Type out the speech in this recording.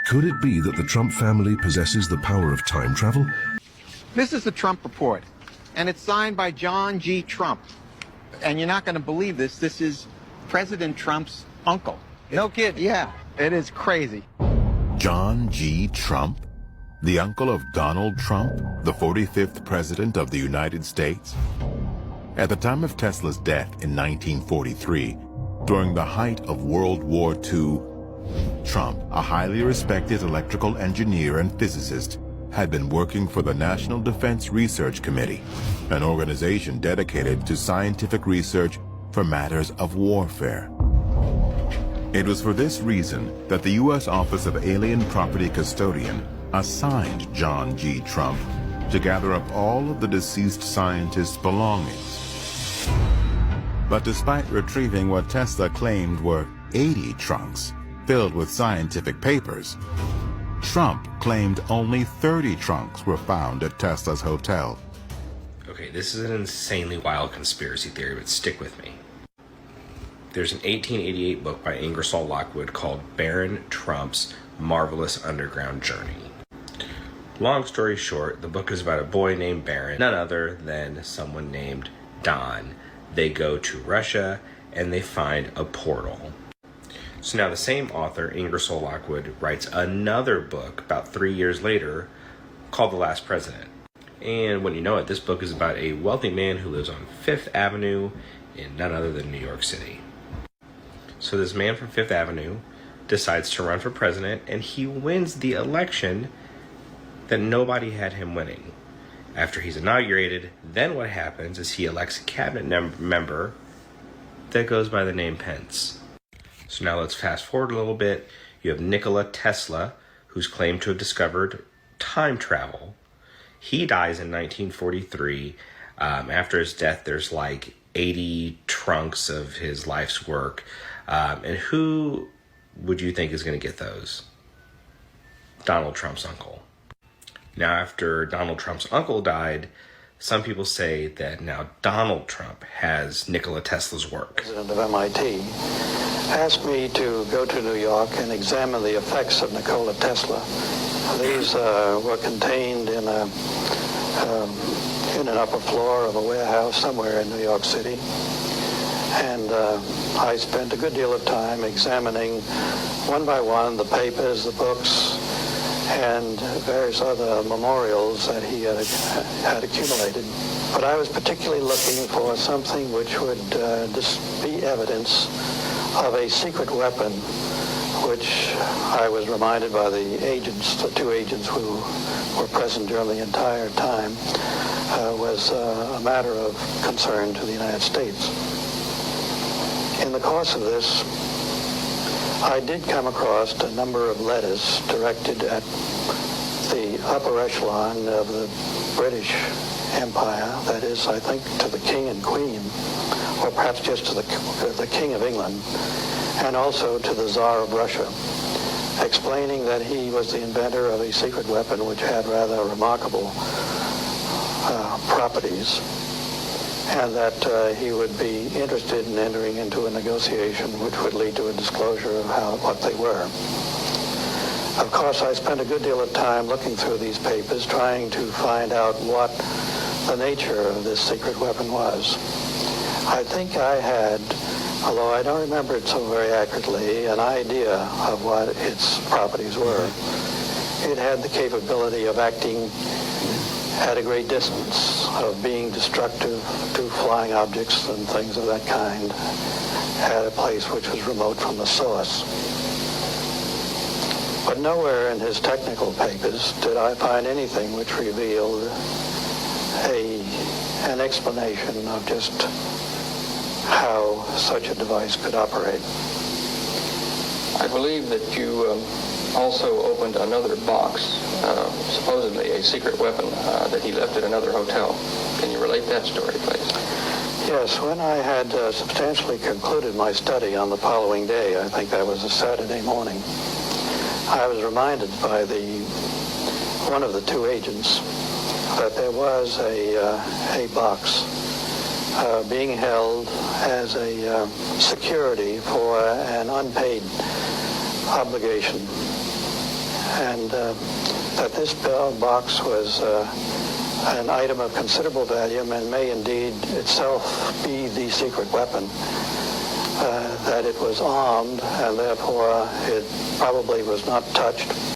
Could it be that the Trump family possesses the power of time travel? This is the Trump report, and it's signed by John G. Trump. And you're not going to believe this. This is President Trump's uncle. No kid. Yeah, it is crazy. John G. Trump, the uncle of Donald Trump, the 45th President of the United States. At the time of Tesla's death in 1943, during the height of World War II, Trump, a highly respected electrical engineer and physicist, had been working for the National Defense Research Committee, an organization dedicated to scientific research for matters of warfare. It was for this reason that the U.S. Office of Alien Property Custodian assigned John G. Trump to gather up all of the deceased scientist's belongings. But despite retrieving what Tesla claimed were 80 trunks filled with scientific papers, Trump claimed only 30 trunks were found at Tesla's hotel. Okay, this is an insanely wild conspiracy theory, but stick with me. There's an 1888 book by Ingersoll Lockwood called Baron Trump's Marvelous Underground Journey. Long story short, the book is about a boy named Baron, none other than someone named Don. They go to Russia and they find a portal. So now the same author, Ingersoll Lockwood, writes another book about 3 years later called The Last President. And when you know it, this book is about a wealthy man who lives on Fifth Avenue in none other than New York City. So this man from Fifth Avenue decides to run for president, and he wins the election that nobody had him winning. After he's inaugurated, then what happens is he elects a cabinet member that goes by the name Pence. So now let's fast forward a little bit. You have Nikola Tesla, who's claimed to have discovered time travel. He dies in 1943. After his death, there's like 80 trunks of his life's work. And who would you think is going to get those? Donald Trump's uncle. Now, after Donald Trump's uncle died, some people say that now Donald Trump has Nikola Tesla's work. President of MIT asked me to go to New York and examine the effects of Nikola Tesla. These were contained in an upper floor of a warehouse somewhere in New York City. And I spent a good deal of time examining one by one the papers, the books, and various other memorials that he had accumulated. But I was particularly looking for something which would be evidence of a secret weapon, which I was reminded by the agents, the two agents who were present during the entire time, was a matter of concern to the United States. In the course of this, I did come across a number of letters directed at the upper echelon of the British Empire, that is, I think, to the King and Queen, or perhaps just to the King of England, and also to the Tsar of Russia, explaining that he was the inventor of a secret weapon which had rather remarkable properties, and that he would be interested in entering into a negotiation which would lead to a disclosure of what they were. Of course, I spent a good deal of time looking through these papers, trying to find out what the nature of this secret weapon was. I think I had, although I don't remember it so very accurately, an idea of what its properties were. It had the capability of acting at a great distance, of being destructive to flying objects and things of that kind at a place which was remote from the source. But nowhere in his technical papers did I find anything which revealed an explanation of just how such a device could operate. I believe that you also opened another box, supposedly a secret weapon that he left at another hotel. Can you relate that story, please? Yes, when I had substantially concluded my study on the following day, I think that was a Saturday morning, I was reminded by one of the two agents that there was a box being held as a security for an unpaid obligation. and that this box was an item of considerable value and may indeed itself be the secret weapon, that it was armed and therefore it probably was not touched